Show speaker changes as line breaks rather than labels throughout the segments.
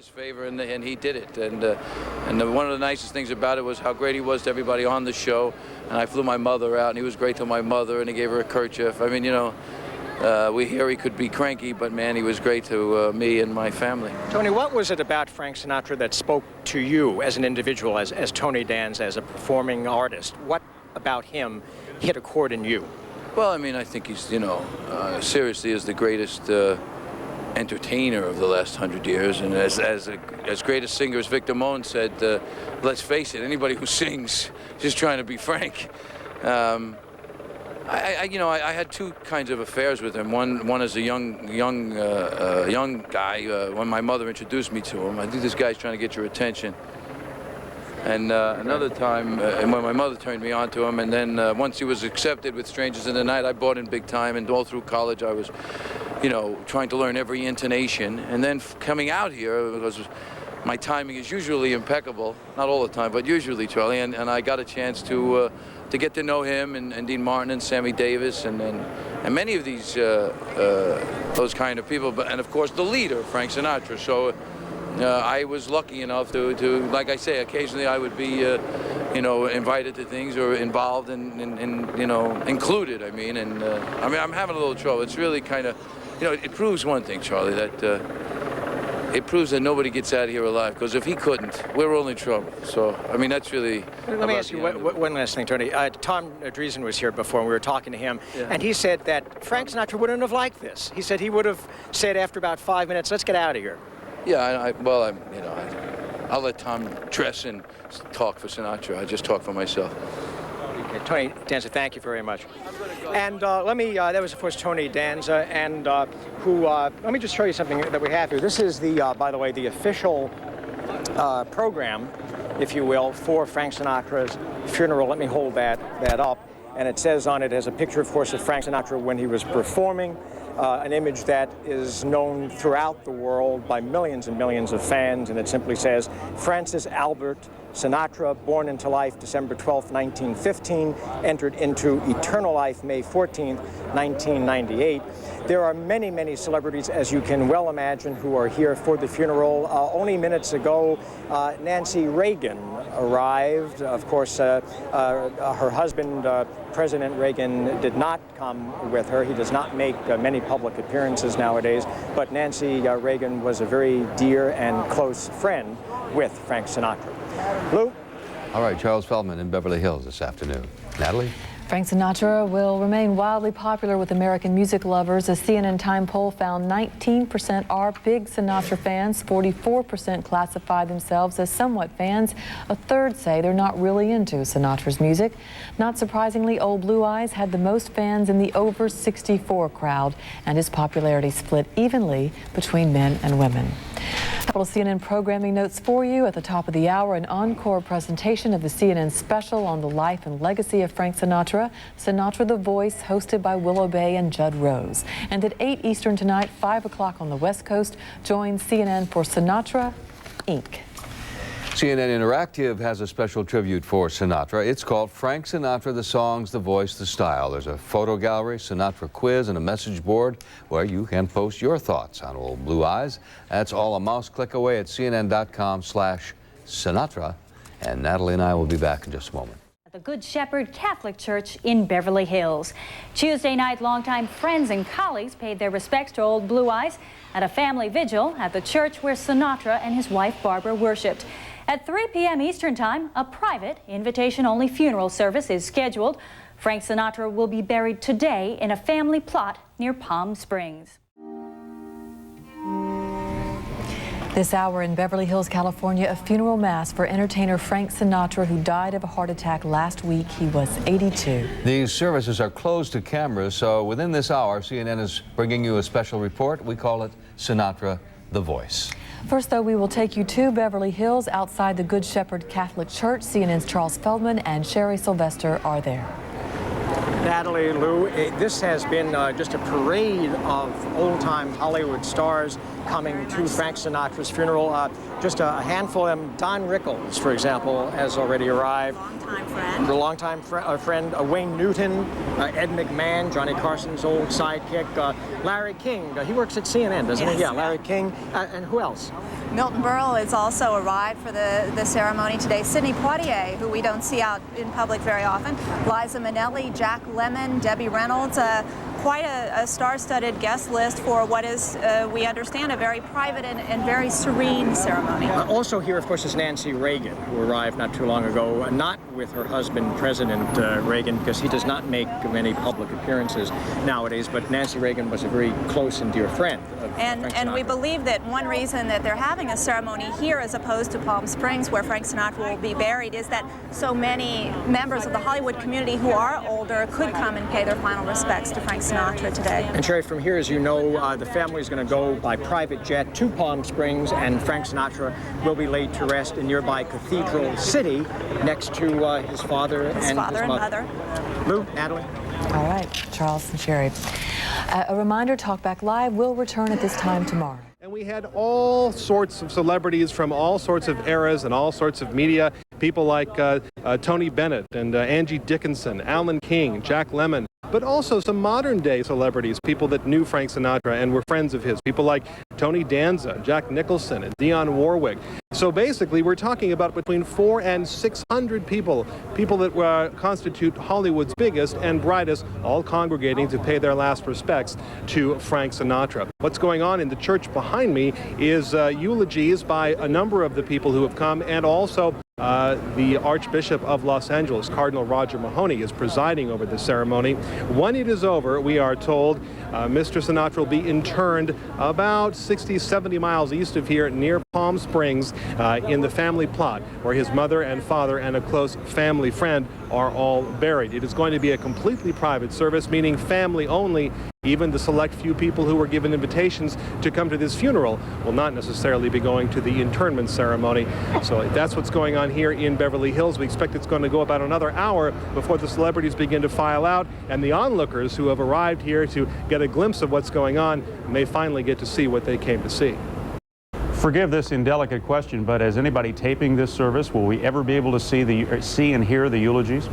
his favor, and he did it. And one of the nicest things about it was how great he was to everybody on the show. And I flew my mother out, and he was great to my mother, and he gave her a kerchief. I mean, you know, we hear he could be cranky, but man, he was great to me and my family.
Tony, what was it about Frank Sinatra that spoke to you as an individual, as Tony Danza, as a performing artist? What about him hit a chord in you?
Well, I mean, I think he's, you know, seriously is the greatest entertainer of the last 100 years. And as great a singer as Victor Moen said, let's face it, anybody who sings is just trying to be Frank. You know, I had two kinds of affairs with him. One as a young guy, when my mother introduced me to him. I think this guy's trying to get your attention. And another time, and when my mother turned me on to him, and then once he was accepted with Strangers in the Night, I bought in big time, and all through college I was, you know, trying to learn every intonation. And then coming out here, because my timing is usually impeccable, not all the time, but usually, Charlie, and I got a chance to get to know him and Dean Martin and Sammy Davis and many of these those kind of people, and of course the leader, Frank Sinatra. So I was lucky enough to, like I say, occasionally I would be, you know, invited to things or involved and you know, included. I mean, I'm having a little trouble. It's really kind of, you know, it proves one thing, Charlie, that it proves that nobody gets out of here alive. Because if he couldn't, we're all in trouble. So I mean, that's really.
Let me ask you one last thing, Tony. Tom Dreesen was here before, and we were talking to him,
yeah.
And he said that Frank Sinatra wouldn't have liked this. He said he would have said after about 5 minutes, "Let's get out of here."
Yeah, well, you know, I'll let Tom Dreesen talk for Sinatra. I just talk for myself.
Okay, Tony Danza, thank you very much. And let me, that was of course Tony Danza, and let me just show you something that we have here. This is the, by the way, the official program, if you will, for Frank Sinatra's funeral. Let me hold that up. And it says on it, has a picture, of course, of Frank Sinatra when he was performing. An image that is known throughout the world by millions and millions of fans, and it simply says, Francis Albert Sinatra, born into life December 12, 1915, entered into eternal life May 14, 1998. There are many, many celebrities, as you can well imagine, who are here for the funeral. Only minutes ago, Nancy Reagan arrived. Of course, her husband, President Reagan, did not come with her. He does not make many public appearances nowadays, but Nancy Reagan was a very dear and close friend with Frank Sinatra. Lou?
All right, Charles Feldman in Beverly Hills this afternoon. Natalie?
Frank Sinatra will remain wildly popular with American music lovers. A CNN Time poll found 19% are big Sinatra fans, 44% classify themselves as somewhat fans, a third say they're not really into Sinatra's music. Not surprisingly, Old Blue Eyes had the most fans in the over 64 crowd, and his popularity split evenly between men and women. Couple of CNN programming notes for you. At the top of the hour, an encore presentation of the CNN special on the life and legacy of Frank Sinatra, Sinatra the Voice, hosted by Willow Bay and Judd Rose. And at 8 Eastern tonight, 5 o'clock on the West Coast, join CNN for Sinatra, Inc.
CNN Interactive has a special tribute for Sinatra. It's called Frank Sinatra, the Songs, the Voice, the Style. There's a photo gallery, Sinatra quiz, and a message board where you can post your thoughts on Old Blue Eyes. That's all a mouse click away at cnn.com/Sinatra. And Natalie and I will be back in just a moment.
The Good Shepherd Catholic Church in Beverly Hills. Tuesday night, longtime friends and colleagues paid their respects to Old Blue Eyes at a family vigil at the church where Sinatra and his wife Barbara worshiped. At 3 p.m. Eastern Time, a private, invitation-only funeral service is scheduled. Frank Sinatra will be buried today in a family plot near Palm Springs.
This hour in Beverly Hills, California, a funeral mass for entertainer Frank Sinatra, who died of a heart attack last week. He was 82.
These services are closed to cameras, so within this hour, CNN is bringing you a special report. We call it Sinatra, the Voice.
First, though, we will take you to Beverly Hills outside the Good Shepherd Catholic Church. CNN's Charles Feldman and Sherry Sylvester are there.
Natalie, Lou, this has been just a parade of old-time Hollywood stars coming to Frank Sinatra's funeral. Just a handful of them. Don Rickles, for example, has already arrived.
Longtime friend.
A longtime friend, Wayne Newton, Ed McMahon, Johnny Carson's old sidekick, Larry King. He works at CNN, doesn't he? Yeah, Larry King. And who else?
Milton Berle has also arrived for the ceremony today. Sidney Poitier, who we don't see out in public very often. Liza Minnelli, Jack Lemmon, Debbie Reynolds. Quite a star-studded guest list for what is, we understand, a very private and very serene ceremony.
Also here, of course, is Nancy Reagan, who arrived not too long ago, not with her husband, President Reagan, because he does not make many public appearances nowadays, but Nancy Reagan was a very close and dear friend of Frank Sinatra.
And we believe that one reason that they're having a ceremony here as opposed to Palm Springs, where Frank Sinatra will be buried, is that so many members of the Hollywood community who are older could come and pay their final respects to Frank Sinatra today.
And Sherry, from here, as you know, the family is going to go by private jet to Palm Springs, and Frank Sinatra will be laid to rest in nearby Cathedral City next to his father and his mother. Lou, Natalie.
All right, Charles and Sherry. A reminder, Talkback Live will return at this time tomorrow.
And we had all sorts of celebrities from all sorts of eras and all sorts of media. People like Tony Bennett and Angie Dickinson, Alan King, Jack Lemmon, but also some modern-day celebrities, people that knew Frank Sinatra and were friends of his, people like Tony Danza, Jack Nicholson, and Dionne Warwick. So basically, we're talking about between 400 and 600 people that constitute Hollywood's biggest and brightest, all congregating to pay their last respects to Frank Sinatra. What's going on in the church behind me is eulogies by a number of the people who have come, and also the Archbishop of Los Angeles, Cardinal Roger Mahony, is presiding over the ceremony. When it is over, we are told Mr. Sinatra will be interned about 60, 70 miles east of here near Palm Springs in the family plot where his mother and father and a close family friend are all buried. It is going to be a completely private service, meaning family only. Even the select few people who were given invitations to come to this funeral will not necessarily be going to the internment ceremony. So that's what's going on here in Beverly Hills. We expect it's going to go about another hour before the celebrities begin to file out, and the onlookers who have arrived here to get a glimpse of what's going on may finally get to see what they came to see.
Forgive this indelicate question, but as anybody taping this service, will we ever be able to see and hear the eulogies?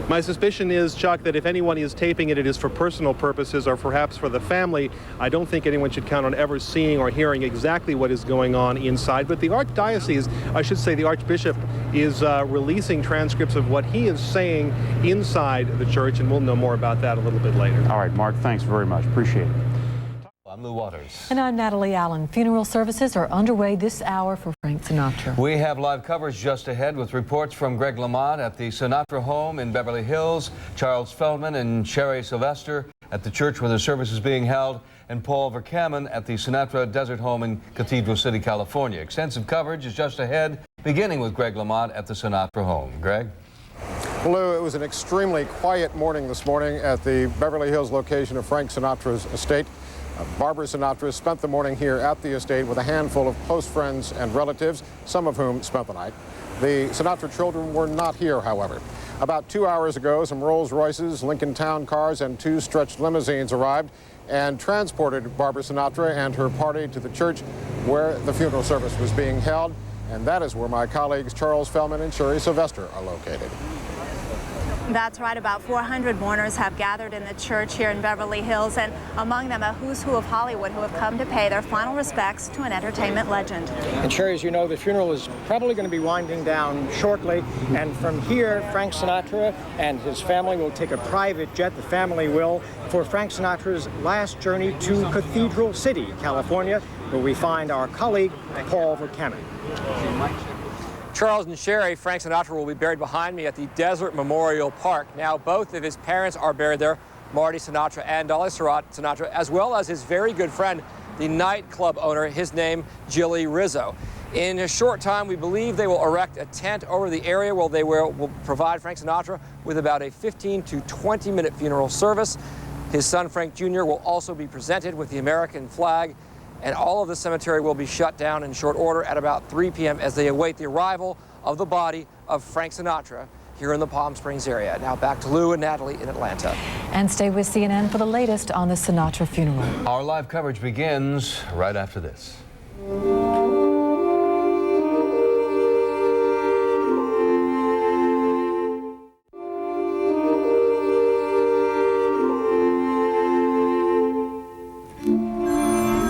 My suspicion is, Chuck, that if anyone is taping it, it is for personal purposes or perhaps for the family. I don't think anyone should count on ever seeing or hearing exactly what is going on inside. But the Archdiocese, I should say the Archbishop, is releasing transcripts of what he is saying inside the church, and we'll know more about that a little bit later.
All right, Mark, thanks very much. Appreciate it.
I'm Lou Waters.
And I'm Natalie Allen. Funeral services are underway this hour for Frank Sinatra.
We have live coverage just ahead with reports from Greg Lamont at the Sinatra Home in Beverly Hills, Charles Feldman and Sherry Sylvester at the church where the service is being held, and Paul Verkaman at the Sinatra Desert Home in Cathedral City, California. Extensive coverage is just ahead, beginning with Greg Lamont at the Sinatra Home. Greg?
Lou, it was an extremely quiet morning this morning at the Beverly Hills location of Frank Sinatra's estate. Barbara Sinatra spent the morning here at the estate with a handful of close friends and relatives, some of whom spent the night. The Sinatra children were not here, however. About 2 hours ago, some Rolls Royces, Lincoln Town cars, and 2 stretched limousines arrived and transported Barbara Sinatra and her party to the church where the funeral service was being held. And that is where my colleagues Charles Feldman and Sherry Sylvester are located.
That's right. About 400 mourners have gathered in the church here in Beverly Hills, and among them a who's who of Hollywood who have come to pay their final respects to an entertainment legend.
And Sherry, as you know, the funeral is probably going to be winding down shortly, and from here, Frank Sinatra and his family will take a private jet, the family will, for Frank Sinatra's last journey to Cathedral City, California, where we find our colleague, Paul Verkaman.
Charles and Sherry, Frank Sinatra will be buried behind me at the Desert Memorial Park. Now, both of his parents are buried there, Marty Sinatra and Dolly Sinatra, as well as his very good friend, the nightclub owner, his name, Jilly Rizzo. In a short time, we believe they will erect a tent over the area where they will provide Frank Sinatra with about a 15 to 20-minute funeral service. His son, Frank Jr., will also be presented with the American flag, and all of the cemetery will be shut down in short order at about 3 p.m. as they await the arrival of the body of Frank Sinatra here in the Palm Springs area. Now back to Lou and Natalie in Atlanta.
And stay with CNN for the latest on the Sinatra funeral.
Our live coverage begins right after this.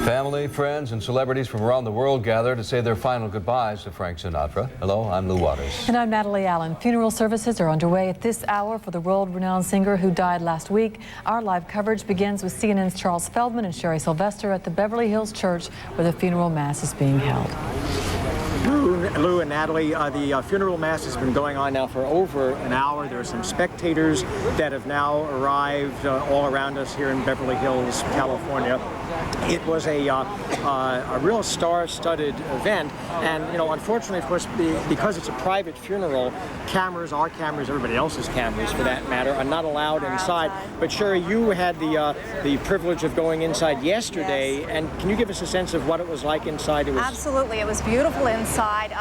Family, friends, and celebrities from around the world gather to say their final goodbyes to Frank Sinatra. Hello, I'm Lou Waters.
And I'm Natalie Allen. Funeral services are underway at this hour for the world-renowned singer who died last week. Our live coverage begins with CNN's Charles Feldman and Sherry Sylvester at the Beverly Hills Church where the funeral mass is being held.
Lou and Natalie, the funeral mass has been going on now for over an hour. There are some spectators that have now arrived all around us here in Beverly Hills, California. It was a real star-studded event, and unfortunately, of course, because it's a private funeral, our cameras, everybody else's cameras for that matter, are not allowed inside. But Sherry, you had the privilege of going inside yesterday,
yes.
And can you give us a sense of what it was like inside?
Absolutely, it was beautiful inside.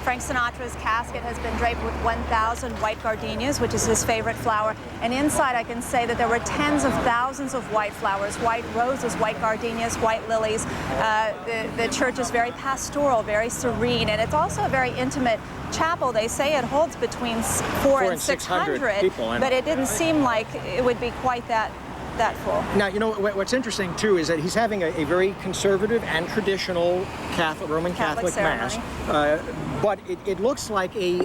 Frank Sinatra's casket has been draped with 1,000 white gardenias, which is his favorite flower. And inside, I can say that there were tens of thousands of white flowers, white roses, white gardenias, white lilies. The church is very pastoral, very serene, and it's also a very intimate chapel. They say it holds between 400 and 600
people,
but it didn't seem like it would be quite that full.
Now, what's interesting, too, is that he's having a very conservative and traditional Roman Catholic Mass, but it looks like a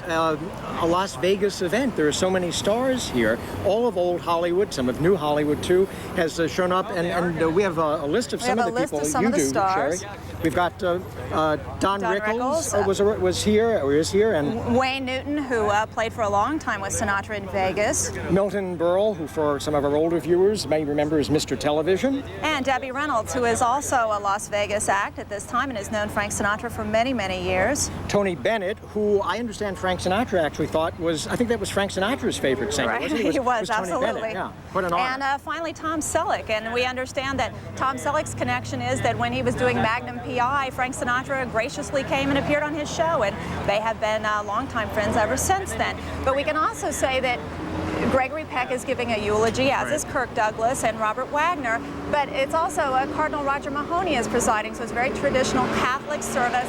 Las Vegas event. There are so many stars here. All of old Hollywood, some of new Hollywood, too, has shown up, and we have a list of some of the people you do, Sherry. We've got Don Rickles was here, or is here, and
Wayne Newton, who played for a long time with Sinatra in Vegas.
Milton Berle, who for some of our older viewers may remember as Mr. Television.
And Debbie Reynolds, who is also a Las Vegas act at this time and has known Frank Sinatra for many, many years.
Tony Bennett, who I understand Frank Sinatra actually thought I think that was Frank Sinatra's favorite singer,
right.
wasn't he?
He was absolutely.
Bennett. Yeah, what an honor.
And finally, Tom Selleck. And we understand that Tom Selleck's connection is that when he was doing Magnum P.I., Frank Sinatra graciously came and appeared on his show, and they have been longtime friends ever since then. But we can also say that Gregory Peck is giving a eulogy, as is Kirk Douglas and Robert Wagner, but it's also Cardinal Roger Mahoney is presiding, so it's a very traditional Catholic service.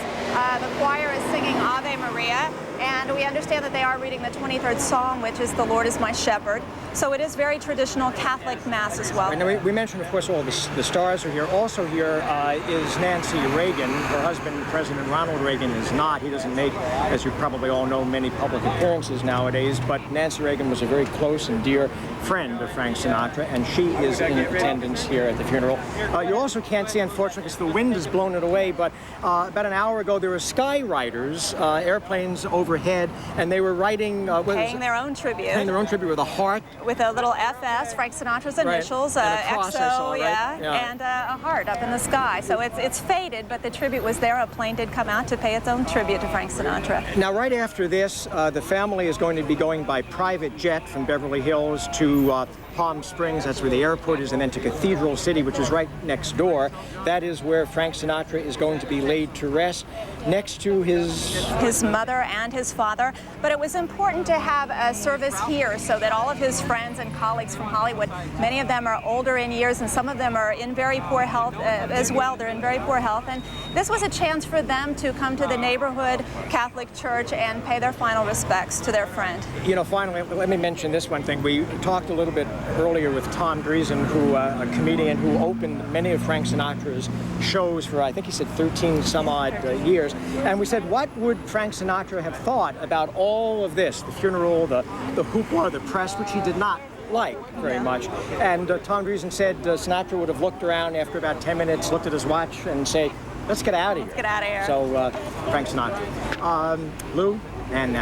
The choir is singing Ave Maria, and we understand that they are reading the 23rd Psalm, which is The Lord is my shepherd. So it is very traditional Catholic Mass as well.
And we mentioned, of course, all the stars are here. Also here is Nancy Reagan. Her husband, President Ronald Reagan, is not. He doesn't make, as you probably all know, many public appearances nowadays, but Nancy Reagan was a very close and dear friend of Frank Sinatra, and she is in attendance here at the funeral. You also can't see, unfortunately, because the wind has blown it away, but about an hour ago there were skywriters, airplanes overhead, and they were writing...
paying their own tribute.
Paying their own tribute with a heart.
With a little FS, Frank Sinatra's initials, XO, and a heart up in the sky. So it's faded, but the tribute was there. A plane did come out to pay its own tribute to Frank Sinatra.
Now, right after this, the family is going to be going by private jet from Beverly Hills to Palm Springs. That's where the airport is, and then to Cathedral City, which is right next door. That is where Frank Sinatra is going to be laid to rest, next to his
mother and his father. But it was important to have a service here so that all of his friends and colleagues from Hollywood, many of them are older in years, and some of them are in very poor health as well. They're in very poor health, and this was a chance for them to come to the neighborhood Catholic church and pay their final respects to their friend.
Finally, let me mention this one thing. We talked a little bit earlier with Tom Dreesen, who a comedian who opened many of Frank Sinatra's shows for, I think he said 13 some odd years, and we said, what would Frank Sinatra have thought about all of this, the funeral, the hoopla, the press, which he did not like very much. And Tom Dreesen said Sinatra would have looked around after about 10 minutes, looked at his watch, and say, let's get out of here.
Let's get out of here.
So, Frank Sinatra. Lou? And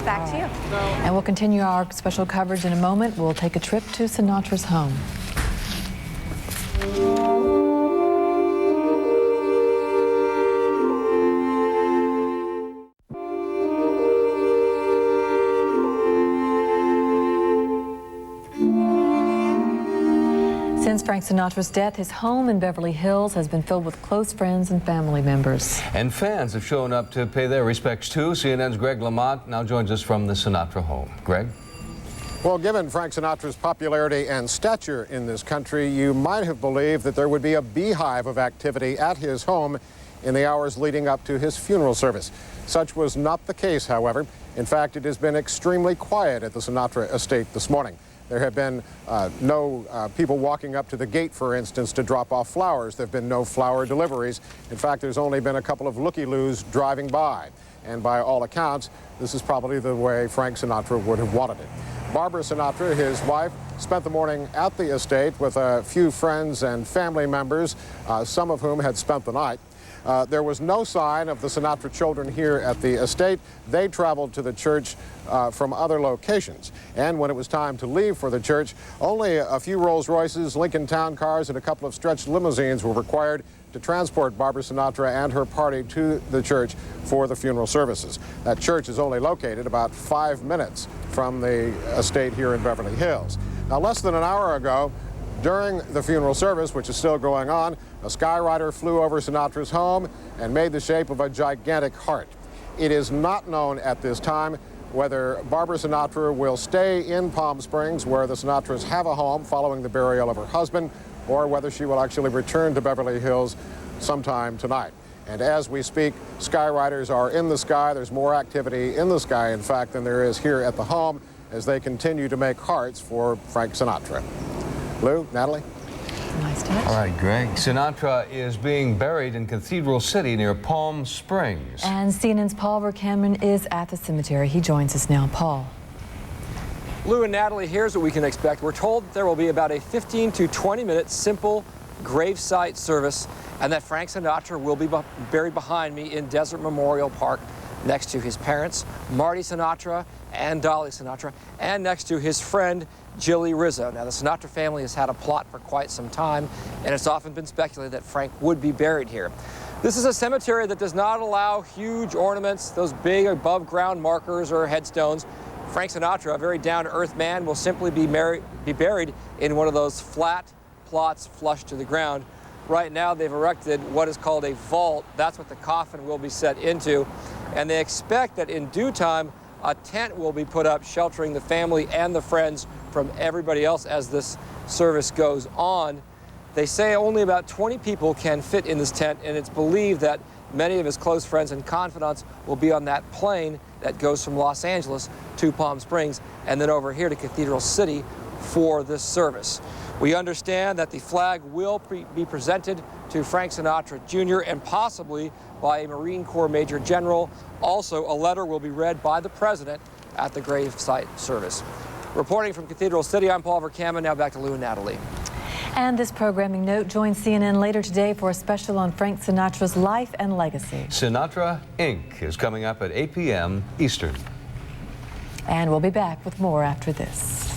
back to you.
And we'll continue our special coverage in a moment. We'll take a trip to Sinatra's home. Since Frank Frank Sinatra's death, his home in Beverly Hills has been filled with close friends and family members.
And fans have shown up to pay their respects too. CNN's Greg Lamont now joins us from the Sinatra home. Greg?
Well, given Frank Sinatra's popularity and stature in this country, you might have believed that there would be a beehive of activity at his home in the hours leading up to his funeral service. Such was not the case, however. In fact, it has been extremely quiet at the Sinatra estate this morning. There have been no people walking up to the gate, for instance, to drop off flowers. There have been no flower deliveries. In fact, there's only been a couple of looky-loos driving by. And by all accounts, this is probably the way Frank Sinatra would have wanted it. Barbara Sinatra, his wife, spent the morning at the estate with a few friends and family members, some of whom had spent the night. There was no sign of the Sinatra children here at the estate. They traveled to the church from other locations. And when it was time to leave for the church, only a few Rolls-Royces, Lincoln Town cars, and a couple of stretched limousines were required to transport Barbara Sinatra and her party to the church for the funeral services. That church is only located about 5 minutes from the estate here in Beverly Hills. Now, less than an hour ago, during the funeral service, which is still going on, a Skyrider flew over Sinatra's home and made the shape of a gigantic heart. It is not known at this time whether Barbara Sinatra will stay in Palm Springs, where the Sinatras have a home following the burial of her husband, or whether she will actually return to Beverly Hills sometime tonight. And as we speak, Skyriders are in the sky. There's more activity in the sky, in fact, than there is here at the home as they continue to make hearts for Frank Sinatra. Lou, Natalie?
Nice touch.
All right, Greg. Sinatra is being buried in Cathedral City near Palm Springs.
And CNN's Paul Vercameron is at the cemetery. He joins us now. Paul.
Lou and Natalie, here's what we can expect. We're told that there will be about a 15 to 20-minute simple gravesite service, and that Frank Sinatra will be buried behind me in Desert Memorial Park next to his parents, Marty Sinatra and Dolly Sinatra, and next to his friend, Jilly Rizzo. Now, the Sinatra family has had a plot for quite some time, and it's often been speculated that Frank would be buried here. This is a cemetery that does not allow huge ornaments, those big above-ground markers or headstones. Frank Sinatra, a very down-to-earth man, will simply be buried in one of those flat plots flush to the ground. Right now, they've erected what is called a vault. That's what the coffin will be set into. And they expect that in due time, a tent will be put up sheltering the family and the friends from everybody else as this service goes on. They say only about 20 people can fit in this tent, and it's believed that many of his close friends and confidants will be on that plane that goes from Los Angeles to Palm Springs and then over here to Cathedral City for this service. We understand that the flag will be presented to Frank Sinatra Jr. and possibly by a Marine Corps Major General. Also, a letter will be read by the President at the gravesite service. Reporting from Cathedral City, I'm Paul Vercameron. Now back to Lou and Natalie.
And this programming note joins CNN later today for a special on Frank Sinatra's life and legacy.
Sinatra Inc. is coming up at 8 p.m. Eastern.
And we'll be back with more after this.